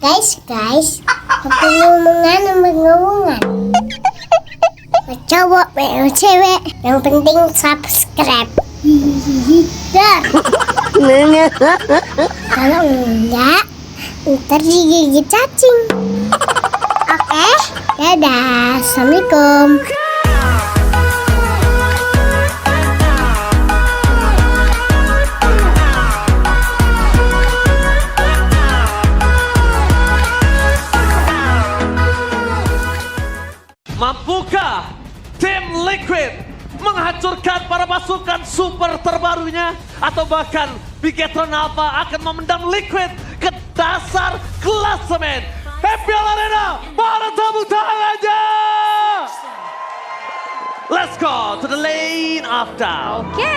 Guys, aku ngomongan. Mau cowok, mau cewek, yang penting subscribe. Dar. Kalau enggak, ntar digigit cacing. Oke, dadah, assalamualaikum. Mampukah tim Liquid menghancurkan para pasukan super terbarunya? Atau bahkan Bigetron Alpha akan memendam Liquid ke dasar klasemen? FPL Arena, para tepuk tangannya! Let's go to the lane of down. Oke,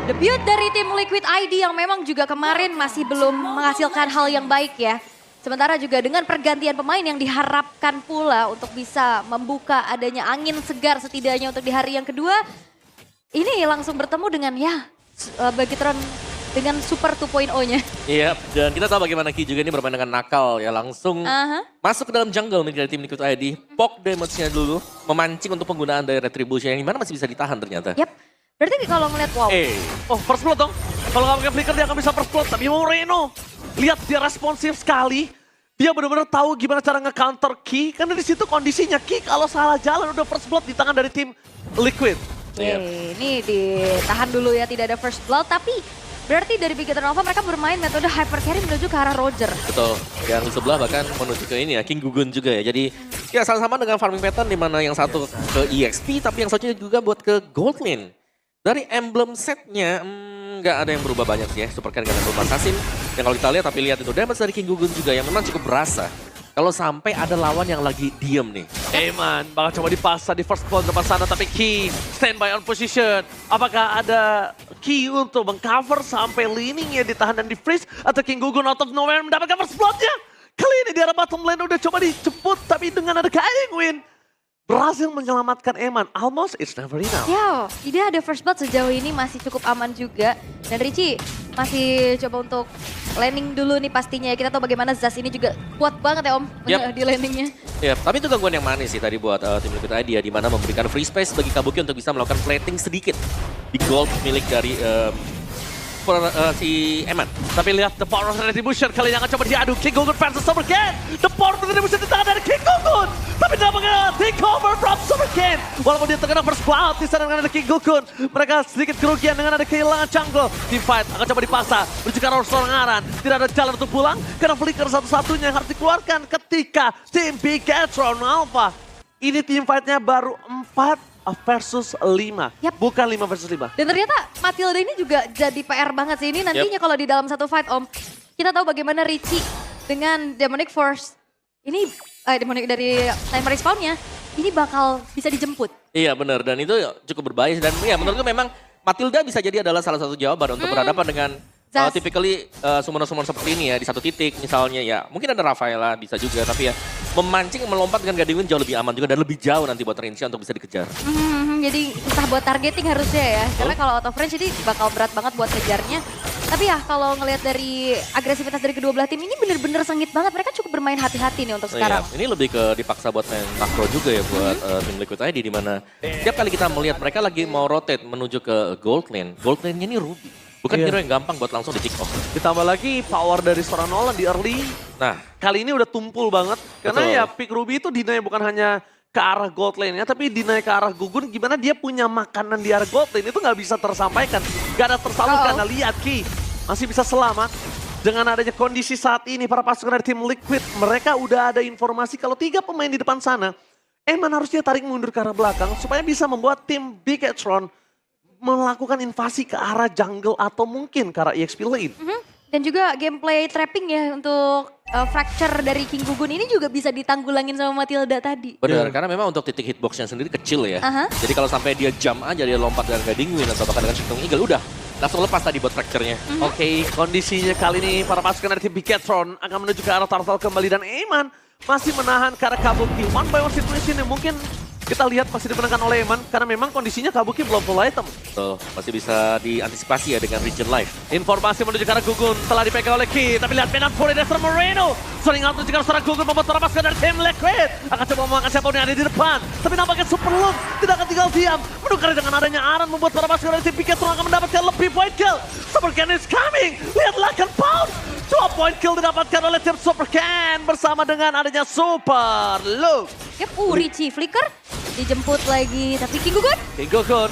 debut dari tim Liquid ID yang memang juga kemarin masih belum menghasilkan hal yang baik ya. Sementara juga dengan pergantian pemain yang diharapkan pula untuk bisa membuka adanya angin segar setidaknya untuk di hari yang kedua. Ini langsung bertemu dengan Bigetron dengan Super 2.0-nya. Iya, dan kita tahu bagaimana Ki juga ini bermain dengan nakal ya. Langsung masuk ke dalam jungle nih dari tim Liquid ID. Poke damage-nya dulu, memancing untuk penggunaan dari Retribution yang dimana masih bisa ditahan ternyata. Yap, berarti kalau ngeliat wow. Oh, first blood dong. Kalau nggak pakai flicker dia akan bisa first blood. Tapi Moreno, lihat dia responsif sekali. Dia benar-benar tahu gimana cara nge-counter Ki. Karena di situ kondisinya Ki kalau salah jalan udah first blood di tangan dari tim Liquid. Ini ditahan dulu ya, tidak ada first blood. Tapi berarti dari Bigetron Alpha mereka bermain metode hyper carry menuju ke arah Roger. Betul, yang di sebelah bahkan menuju ke ini ya, King Gugun juga ya. Jadi ya sama-sama dengan farming pattern di mana yang satu ke EXP tapi yang satunya juga buat ke gold lane. Dari emblem setnya nggak ada yang berubah banyak sih ya. Super Ken dengan emblem assassin. Yang kalau kita lihat tapi lihat itu damage dari King Gugun juga yang memang cukup berasa. Kalau sampai ada lawan yang lagi diem nih. Eman bakal coba dipaksa di first blood depan sana tapi Ki standby on position. Apakah ada Ki untuk mengcover sampai leaningnya ditahan dan di freeze atau King Gugun out of nowhere mendapatkan first bloodnya? Kali ini di arah bottom lane udah coba dijemput tapi dengan ada Kaing Win berhasil menyelamatkan Eman. Almost it's never enough. Ya, tidak ada first blood sejauh ini masih cukup aman juga. Dan Richie masih coba untuk landing dulu nih pastinya. Kita tahu bagaimana Zaz ini juga kuat banget ya Om di landingnya. Ya, tapi itu gangguan yang manis sih tadi buat tim Liquid ID ya, di mana memberikan free space bagi Kabuki untuk bisa melakukan plating sedikit di gold milik dari si Eman. Tapi lihat the power of retribution kali ini akan coba diadu. King Gugun versus Super Ken. The power of retribution di tangan dari King Gugun. Tapi dapatkan take over from Super Ken. Walaupun dia terkena first blood di sana dengan ada King Gugun. Mereka sedikit kerugian dengan ada kehilangan jungle. Team fight akan coba dipaksa menuju ke arah serangan. Tidak ada jalan untuk pulang karena flicker satu-satunya yang harus dikeluarkan ketika tim Bigetron Alpha. Ini team fightnya baru 4 versus 5, bukan 5 versus 5. Dan ternyata Matilda ini juga jadi PR banget sih. Ini nantinya kalau di dalam satu fight Om, kita tahu bagaimana Richie dengan Demonic Force, ini Demonic dari timer respawn-nya, ini bakal bisa dijemput. Iya benar, dan itu cukup berbahaya. Dan ya menurutku memang Matilda bisa jadi adalah salah satu jawaban untuk berhadapan dengan typically summoner-summoner seperti ini ya, di satu titik misalnya ya. Mungkin ada Rafaela bisa juga, tapi ya memancing, melompat dengan Guardian Wind jauh lebih aman juga dan lebih jauh nanti buat Rinsha untuk bisa dikejar. Jadi susah buat targeting harusnya ya, karena kalau out of range ini bakal berat banget buat kejarnya. Tapi ya kalau ngelihat dari agresivitas dari kedua belah tim ini bener-bener sengit banget. Mereka cukup bermain hati-hati nih untuk sekarang. Iya, ini lebih ke dipaksa buat main makro juga ya buat tim Liquid ID, di mana setiap kali kita melihat mereka lagi mau rotate menuju ke gold lane. Gold lane-nya ini Ruby. Bukan hero yang gampang buat langsung di kick off. Ditambah lagi power dari seorang Nolan di early. Nah, kali ini udah tumpul banget. Karena ya pick Ruby itu dinanya bukan hanya ke arah gold lane-nya, tapi dinanya ke arah Gugun. Gimana dia punya makanan di arah gold lane itu nggak bisa tersampaikan. Gak ada tersalurkan. Nah, lihat Ki masih bisa selamat. Dengan adanya kondisi saat ini para pasukan dari tim Liquid, mereka udah ada informasi kalau 3 pemain di depan sana, Eman harusnya tarik mundur ke arah belakang supaya bisa membuat tim Bigetron melakukan invasi ke arah jungle atau mungkin ke arah EXP lane. Dan juga gameplay trapping ya untuk fracture dari King Gugun ini juga bisa ditanggulangin sama Matilda tadi. Benar, karena memang untuk titik hitboxnya sendiri kecil ya. Jadi kalau sampai dia jump aja, dia lompat dengan Guiding Wind atau bahkan dengan Shifting Eagle, udah langsung lepas tadi buat fracture-nya. Oke, kondisinya kali ini para pasukan dari tim Bigetron akan menuju ke arah Turtle kembali dan Eman masih menahan ke arah Kabuki. One by one situation yang mungkin kita lihat pasti dimenangkan oleh Eman karena memang kondisinya Kabuki belum full item. Betul, masih bisa diantisipasi ya dengan Region Life. Informasi menuju ke arah Gugun telah dipegang oleh Ki, tapi lihat Medan Fury Destra Moreno. Sering out menuju ke arah seorang Gugun membuat para pasukan dari tim Liquid. Akan coba memakan siapa yang ada di depan. Tapi nampaknya Super Loop tidak akan tinggal diam. Menukar dengan adanya Aran membuat para pasukan dari tim Pikachu akan mendapatkan lebih point kill. Super Ken is coming. Lihat Lakan Pound. 2 point kill didapatkan oleh tim Super Ken bersama dengan adanya Super Loop. Yap, Richie Flicker dijemput lagi, tapi King Gugun. King Gugun.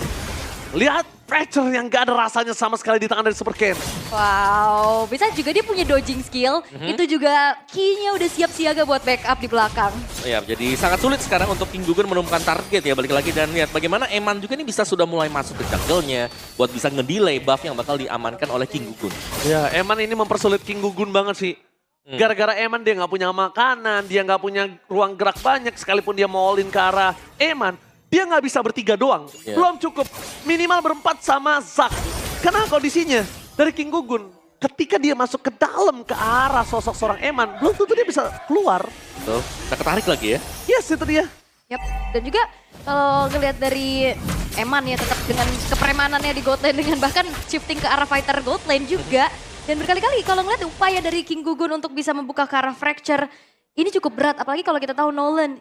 Lihat pressure yang gak ada rasanya sama sekali di tangan dari Super Ken. Wow, bisa juga dia punya dodging skill. Itu juga key-nya udah siap siaga buat backup di belakang. Ya, jadi sangat sulit sekarang untuk King Gugun menemukan target ya, balik lagi dan lihat bagaimana Eman juga ini bisa sudah mulai masuk ke jungle-nya buat bisa ngedelay buff yang bakal diamankan oleh King Gugun. Ya, Eman ini mempersulit King Gugun banget sih. Gara-gara Eman dia nggak punya makanan, dia nggak punya ruang gerak banyak, sekalipun dia mau all-in ke arah Eman, dia nggak bisa bertiga doang. Yeah. Belum cukup, minimal berempat sama Zack. Karena kondisinya dari King Gugun, ketika dia masuk ke dalam ke arah sosok seorang Eman, belum tentu dia bisa keluar. Betul, kita ketarik lagi ya. Yes, itu dia. Yap, dan juga kalau ngelihat dari Eman ya tetap dengan kepremanannya di gold lane dengan bahkan shifting ke arah fighter gold lane juga. Dan berkali-kali kalau ngeliat upaya dari King Gugun untuk bisa membuka ke arah fracture, ini cukup berat. Apalagi kalau kita tahu Nolan,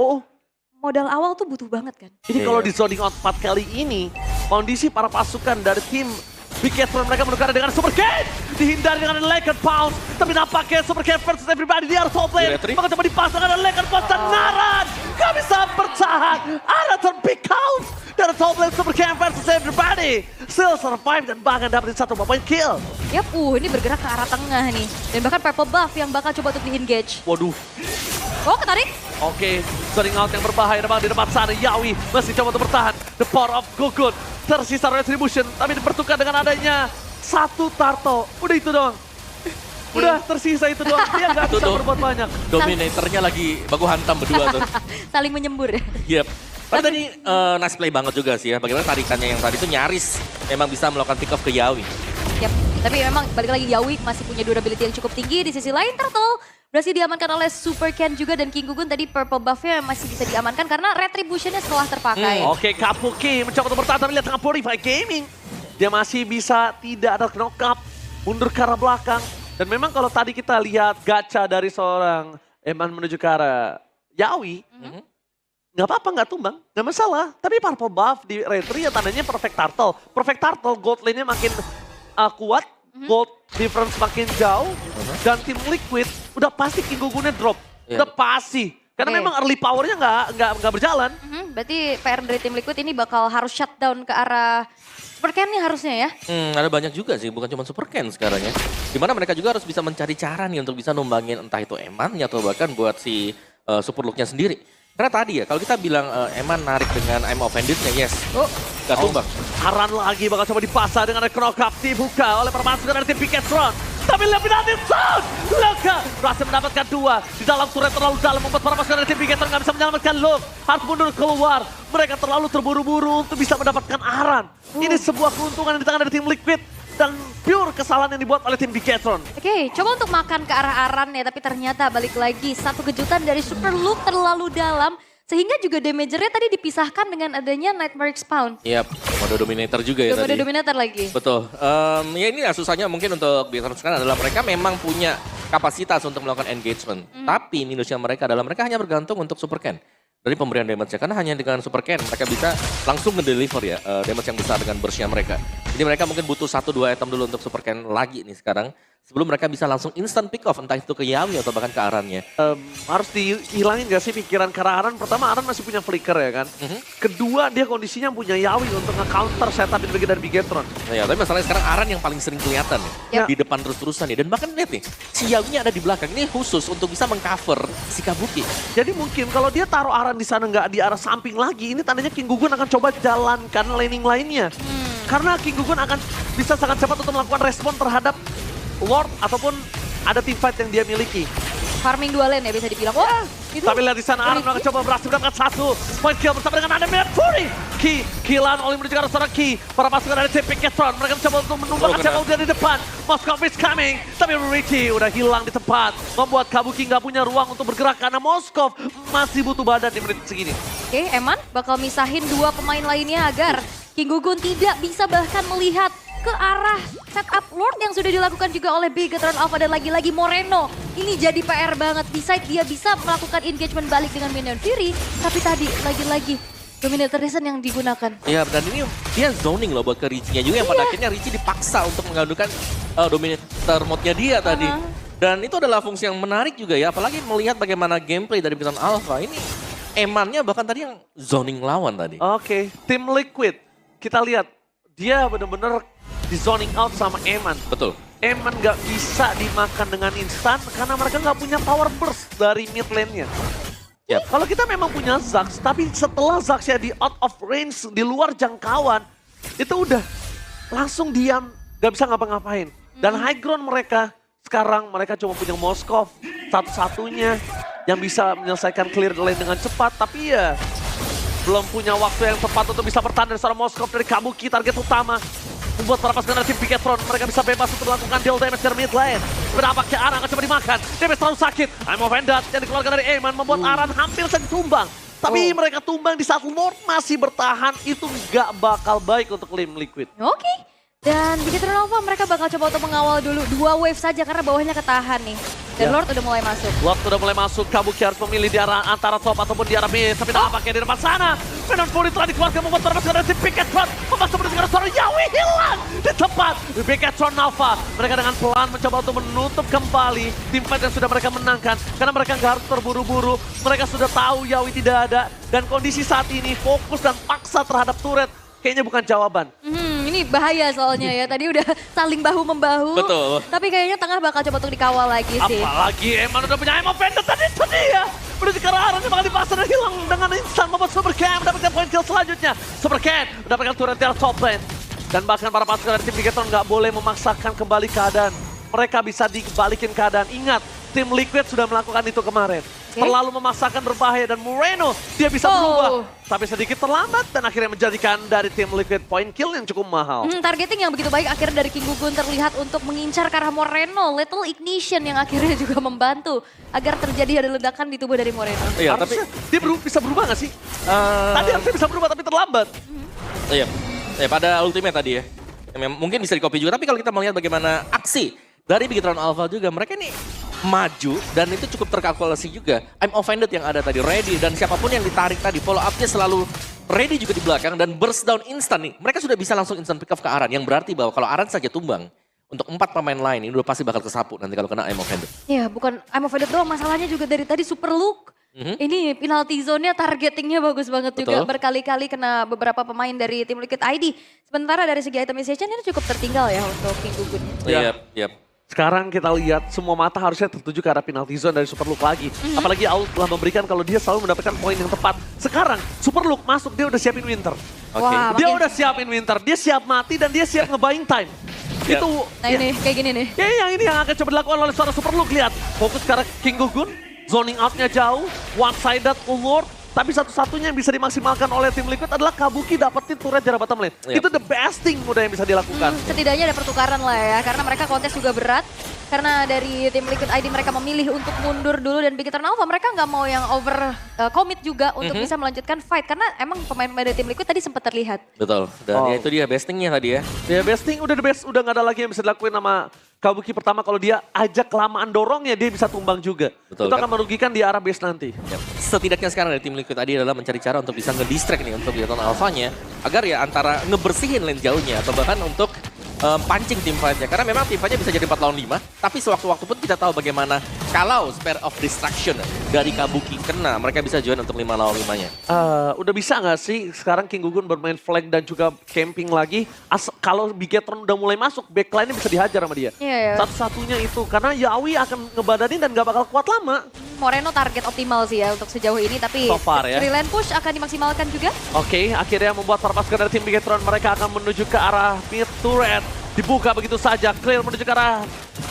modal awal tuh butuh banget kan. Jadi kalau di zoning out 4 kali ini, kondisi para pasukan dari tim Big Cat mereka menukar dengan Super Cat. Dihindari dengan Laker Pounce. Tapi nampaknya Super Cat versus everybody di arah top lane. Maka coba dipasang dengan Laker Pounce dan Naran. Gak bisa bertahan. Ada terpick out. Dari top lane Super Cat versus everybody. Still survive dan bahkan dapetin 1 point kill. Yap, ini bergerak ke arah tengah nih. Dan bahkan purple buff yang bakal coba untuk di-engage. Waduh. Oh, ketarik. Oke, zoning out yang berbahaya memang di depan sana. Yawi masih coba untuk bertahan. The power of Gugun. Tersisa Retribution, tapi dipertukar dengan adanya 1 turtle. Udah itu doang. Udah tersisa itu doang. Dia nggak bisa berbuat banyak. Dominatornya lagi baku hantam berdua tuh. Saling menyembur ya. Yep. Tapi tadi nice play banget juga sih ya. Bagaimana tarikannya yang tadi itu nyaris memang bisa melakukan pick off ke Yawi. Yap, tapi memang balik lagi Yawi masih punya durability yang cukup tinggi. Di sisi lain Turtle berhasil diamankan oleh Super Ken juga dan King Gugun tadi purple buff-nya masih bisa diamankan karena retribution-nya setelah terpakai. Oke, Kabuki mencoba untuk bertahan tapi lihat tengah Purify Gaming. Dia masih bisa tidak ada knock up, mundur ke arah belakang. Dan memang kalau tadi kita lihat gacha dari seorang Eman menuju ke arah Yawi, nggak apa-apa, nggak tumbang, nggak masalah. Tapi purple buff di retri ya tandanya perfect turtle. Perfect turtle, gold lane-nya makin kuat, gold difference makin jauh, dan tim Liquid udah pasti King Gugunnya drop. Udah pasti. Karena memang early powernya nggak berjalan. Berarti PR dari tim Liquid ini bakal harus shutdown ke arah Super Ken nih harusnya ya. Ada banyak juga sih, bukan cuma Super Ken sekarang ya. Dimana mereka juga harus bisa mencari cara nih untuk bisa numbangin entah itu Eman atau bahkan buat si Super Look-nya sendiri. Karena tadi ya, kalau kita bilang Eman narik dengan I'm Offended-nya, yes. Gak tumbang. Aran lagi bakal coba dipasang dengan knock up dibuka oleh permasukan dari tim Piketron. Tapi lebih nanti Sound! Luka berhasil mendapatkan 2 di dalam turret terlalu dalam membuat para pasukan dari tim Piketron nggak bisa menyelamatkan Luke. Harus mundur keluar. Mereka terlalu terburu-buru untuk bisa mendapatkan Aran. Ini sebuah keuntungan di tangan dari tim Liquid. Dan pure kesalahan yang dibuat oleh tim Piketron. Oke, coba untuk makan ke arah Aran ya, tapi ternyata balik lagi satu kejutan dari Super Luke terlalu dalam. Sehingga juga damagernya tadi dipisahkan dengan adanya Nightmare Expound. Yap, mode Dominator juga ya Mode tadi. Dominator lagi. Betul. Ya ini ya susahnya mungkin untuk Piketron sekarang adalah mereka memang punya kapasitas untuk melakukan engagement. Tapi minusnya mereka adalah mereka hanya bergantung untuk Super Ken. Dari pemberian damage-nya, karena hanya dengan Super Ken mereka bisa langsung nge-deliver ya damage yang besar dengan burst-nya mereka. Jadi mereka mungkin butuh 1-2 item dulu untuk Super Ken lagi nih sekarang. Sebelum mereka bisa langsung instant pick off, entah itu ke Yawi atau bahkan ke Arannya. Harus dihilangin gak sih pikiran ke arah Aran? Pertama Aran masih punya flicker ya kan. Kedua dia kondisinya punya Yawi untuk nge-counter setup di bagian dari Bigetron. Nah ya, tapi masalahnya sekarang Aran yang paling sering kelihatan ya. Di depan terus-terusan ya. Dan bahkan lihat nih, si Yawinya ada di belakang. Ini khusus untuk bisa mengcover si Kabuki. Jadi mungkin kalau dia taruh Aran di sana nggak di arah samping lagi, ini tandanya King Gugun akan coba jalankan laning lainnya. Karena King Gugun akan bisa sangat cepat untuk melakukan respon terhadap Lord ataupun ada team fight yang dia miliki. Farming 2 lane ya bisa dibilang. Wah, itu. Tapi lihat di sana Aran akan coba berhasil mendapatkan 1 point kill bersama dengan Medan Fury. Killan oleh menuju ke arah seorang Ki. Para pasukan dari tim Piketron mereka mencoba untuk menumbangkan siapa udah di depan. Moskov is coming. Tapi Richie udah hilang di tempat. Membuat Kabuki nggak punya ruang untuk bergerak karena Moskov masih butuh badan di menit segini. Oke, Eman bakal misahin dua pemain lainnya agar King Gugun tidak bisa bahkan melihat ke arah setup Lord yang sudah dilakukan juga oleh Bigetron Alpha dan lagi-lagi Moreno. Ini jadi PR banget, besides dia bisa melakukan engagement balik dengan Minion Fury, tapi tadi lagi-lagi Dominator Reason yang digunakan. Iya, dan ini dia zoning loh buat ke Richie-nya juga yang pada akhirnya Richie dipaksa untuk mengadukan Dominator mode-nya dia tadi. Dan itu adalah fungsi yang menarik juga ya, apalagi melihat bagaimana gameplay dari Bigetron Alpha. Ini Emannya bahkan tadi yang zoning lawan tadi. Oke, tim Liquid. Kita lihat, dia benar-benar di zoning out sama Eman. Betul. Eman nggak bisa dimakan dengan instan karena mereka nggak punya power burst dari mid lane-nya. Yep. Kalau kita memang punya Zax, tapi setelah Zax-nya di out of range, di luar jangkauan, itu udah langsung diam, nggak bisa ngapa-ngapain. Dan high ground mereka, sekarang mereka cuma punya Moskov, satu-satunya yang bisa menyelesaikan clear lane dengan cepat, tapi ya belum punya waktu yang tepat untuk bisa bertahan dari seorang Moskov dari Kabuki, target utama. Membuat para pasukan dari tim Bigetron, mereka bisa bebas untuk melakukan deal damage dari mid lane. Berapa ke Aran akan coba dimakan, damage terlalu sakit. I'm offended yang dikeluarkan dari Eman membuat Aran hampir saja tumbang. Tapi mereka tumbang di saat Lord masih bertahan, itu nggak bakal baik untuk tim Liquid. Oke. Dan Bigetron Alpha mereka bakal coba untuk mengawal dulu 2 wave saja karena bawahnya ketahan nih. Dan Lord udah mulai masuk. Lord udah mulai masuk, Kabuki harus memilih di arah antara top ataupun di arah mid. Tapi nampaknya di depan sana, Minion Fury telah dikeluarkan membuat termasuk dari tim Bigetron. Memaksa dengan suara Yawi hilang di tempat Bigetron Alpha. Mereka dengan pelan mencoba untuk menutup kembali tim fight yang sudah mereka menangkan. Karena mereka nggak harus terburu-buru, mereka sudah tahu Yawi tidak ada. Dan kondisi saat ini fokus dan paksa terhadap turret kayaknya bukan jawaban. Ini bahaya soalnya ya, tadi udah saling bahu-membahu. Betul. Tapi kayaknya tengah bakal coba untuk dikawal lagi sih. Apalagi Eman udah punya Emo Vendor tadi itu dia. Menuju ke arah arahnya bakal dipaksa dan hilang dengan instan membuat Super Cam mendapatkan poin kill selanjutnya. Super Cam mendapatkan turret dari top lane. Dan bahkan para pasukan dari tim Bigetron nggak boleh memaksakan kembali keadaan. Mereka bisa dibalikin keadaan. Ingat, tim Liquid sudah melakukan itu kemarin. Terlalu memaksakan berbahaya dan Moreno dia bisa berubah. Tapi sedikit terlambat dan akhirnya menjadikan dari tim Liquid point kill yang cukup mahal. Targeting yang begitu baik akhirnya dari King Gugun terlihat untuk mengincar ke arah Moreno. Little Ignition yang akhirnya juga membantu agar terjadi ada ledakan di tubuh dari Moreno. Iya, tapi Dia bisa berubah gak sih? Tadi harusnya bisa berubah tapi terlambat. iya. Ya, pada ultimate tadi ya. Mungkin bisa di-copy juga, tapi kalau kita melihat bagaimana aksi dari Bigetron Alpha juga, mereka ini maju dan itu cukup terkalkulasi juga. I'm offended yang ada tadi, ready dan siapapun yang ditarik tadi, follow up-nya selalu ready juga di belakang dan burst down instan nih. Mereka sudah bisa langsung instant pick up ke Aran, yang berarti bahwa kalau Aran saja tumbang, untuk 4 pemain lain ini udah pasti bakal kesapu nanti kalau kena I'm offended. Iya, bukan I'm offended doang, masalahnya juga dari tadi super look. Ini penalty zone-nya targetingnya bagus banget juga. Betul. Berkali-kali kena beberapa pemain dari tim Liquid ID. Sementara dari segi itemization ini cukup tertinggal ya untuk King Gugun. Iya. Sekarang kita lihat semua mata harusnya tertuju ke arah penalty zone dari Super Look lagi. Apalagi Aul telah memberikan kalau dia selalu mendapatkan poin yang tepat. Sekarang Super Look masuk, dia udah siapin Winter. Wah, Dia makin- udah siapin Winter, dia siap mati dan dia siap nge-buying time. Yap. Itu Nah ini, kayak gini nih. ya yang ini yang akan coba dilakukan oleh seorang Super Look. Lihat, fokus ke arah King Gugun, zoning out-nya jauh, one-sided Lord. Tapi satu-satunya yang bisa dimaksimalkan oleh tim Liquid adalah Kabuki dapetin turret jarak bottom lane. Yep. Itu the best thing udah yang bisa dilakukan. Setidaknya ada pertukaran lah ya, karena mereka kontes juga berat. Karena dari tim Liquid ID mereka memilih untuk mundur dulu dan Bigetron Alpha mereka nggak mau yang over commit juga untuk bisa melanjutkan fight. Karena emang pemain-pemain dari tim Liquid tadi sempat terlihat. Betul, dan ya itu dia bestingnya tadi ya. Ya best thing udah the best, udah gak ada lagi yang bisa dilakuin sama Kabuki. Pertama kalau dia ajak kelamaan dorongnya dia bisa tumbang juga. Betul, Itu kan? akan merugikan di arah base nanti. Ya, setidaknya sekarang dari tim Liquid tadi adalah mencari cara untuk bisa nge-distract nih untuk Bigetron Alpha-nya. Agar ya antara ngebersihin lane jauhnya atau bahkan untuk pancing tim fight-nya. Karena memang tim fight-nya bisa jadi 4 lawan 5. Tapi sewaktu-waktu pun kita tahu bagaimana kalau spare of distraction dari Kabuki kena, mereka bisa join untuk 5 lawan 5-nya. Udah bisa gak sih sekarang King Gugun bermain flank dan juga camping lagi? Kalau Bigetron udah mulai masuk, backline-nya bisa dihajar sama dia. Iya. Satu-satunya itu, karena Yawi akan ngebadanin dan gak bakal kuat lama. Moreno target optimal sih ya untuk sejauh ini, tapi So far ya. free lane push akan dimaksimalkan juga. Oke, akhirnya membuat para pasukan dari tim Bigetron, mereka akan menuju ke arah mid turret. Dibuka begitu saja, clear menuju ke arah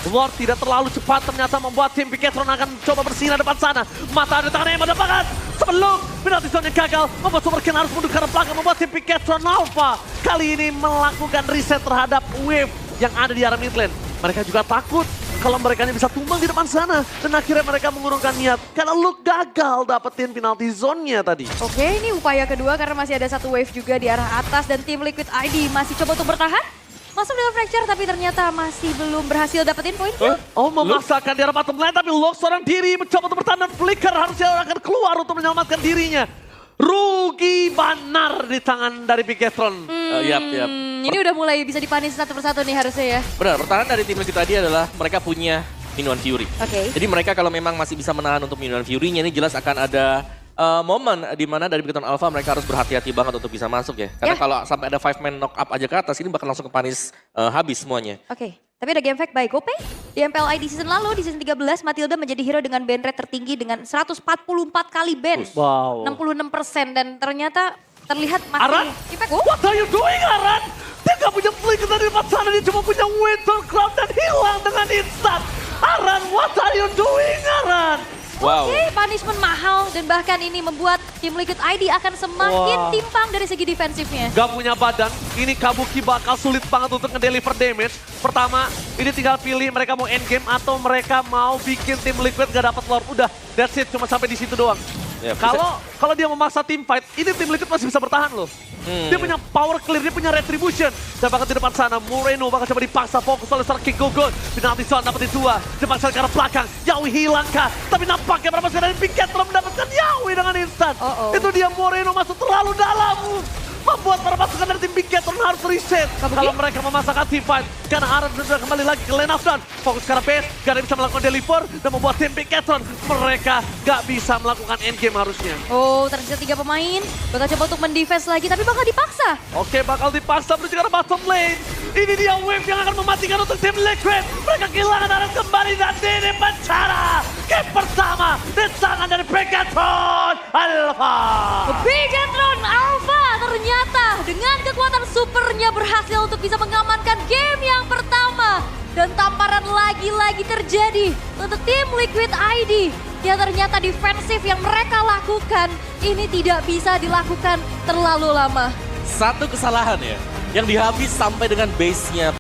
Lord, tidak terlalu cepat ternyata membuat tim Bigetron akan coba bersinar depan sana. Mata ada tangan yang mendapatkan sebelum penalti zone yang gagal, membuat Super Ken harus mundur ke arah belakang, membuat tim Bigetron Alpha kali ini melakukan reset terhadap wave yang ada di arah mid lane. Mereka juga takut kalau mereka ini bisa tumbang di depan sana. Dan akhirnya mereka mengurungkan niat karena Luke gagal dapetin penalti zone-nya tadi. Oke, ini upaya kedua karena masih ada satu wave juga di arah atas dan tim Liquid ID masih coba untuk bertahan. Masuk dengan fracture tapi ternyata masih belum berhasil dapetin poin. Oh, memaksakan di arah bottom lane tapi Luke seorang diri mencoba untuk bertahan dan Flicker harusnya akan keluar untuk menyelamatkan dirinya. Rugi benar di tangan dari Bigetron. Yap. Ini udah mulai bisa dipanis satu persatu nih harusnya ya. Benar, pertahanan dari tim Liquid tadi adalah mereka punya Minuan Fury. Oke. Jadi mereka kalau memang masih bisa menahan untuk Minuan Fury-nya ini jelas akan ada momen di mana dari Bigetron Alpha mereka harus berhati-hati banget untuk bisa masuk ya. Karena kalau sampai ada 5-man knock up aja ke atas ini bakal langsung kepanis habis semuanya. Oke. Tapi ada game fact by GoPay. Di MPLI di season lalu, di season 13, Matilda menjadi hero dengan ban rate tertinggi dengan 144 kali ban. Wow. 66% dan ternyata terlihat Aran? masih impact. What are you doing, Aran? Dia gak punya Flicker dari depan sana, dia cuma punya Winter Crown dan hilang dengan instan. Aran, what are you doing, Aran? Wow. Oke, punishment mahal dan bahkan ini membuat tim Liquid ID akan semakin Wah. timpang dari segi defensifnya. Gak punya badan, ini Kabuki bakal sulit banget untuk ngedeliver damage. Pertama, ini tinggal pilih mereka mau endgame atau mereka mau bikin tim Liquid gak dapat lore. Udah, that's it, cuma sampai di situ doang. Ya, Kalau dia memaksa tim fight, ini tim Liquid masih bisa bertahan loh. Dia punya power clear, dia punya retribution. Dan bahkan di depan sana, Moreno bakal coba dipaksa fokus oleh seorang King Gogon. Penalti zone dapetin 2, dipaksa ke arah belakang. Yawi hilangkah? Tapi nampaknya berapa sekali Bigetron mendapatkan Yawi dengan instan. Itu dia Moreno masuk terlalu dalam. Membuat para pasukan dari tim Bigetron harus reset. Kalau mereka memasakkan team fight. Karena Aran sudah kembali lagi ke lane of down. Fokus ke arah base, gak ada yang bisa melakukan deliver. Dan membuat tim Bigetron, mereka gak bisa melakukan endgame harusnya. Oh, tersisa 3 pemain. Bakal coba untuk mendefense lagi tapi bakal dipaksa. Oke, bakal dipaksa menuju ke arah bottom lane. Ini dia wave yang akan mematikan untuk tim Liquid. Mereka kehilangan Aran kembali dan ini pencara. Game pertama di tangan dari Bigetron Alpha. Bigetron Alpha ternyata dengan kekuatan supernya berhasil untuk bisa mengamankan game yang pertama. Dan tamparan lagi-lagi terjadi untuk tim Liquid ID. Yang ternyata defensif yang mereka lakukan ini tidak bisa dilakukan terlalu lama. Satu kesalahan ya, yang dihabis sampai dengan base-nya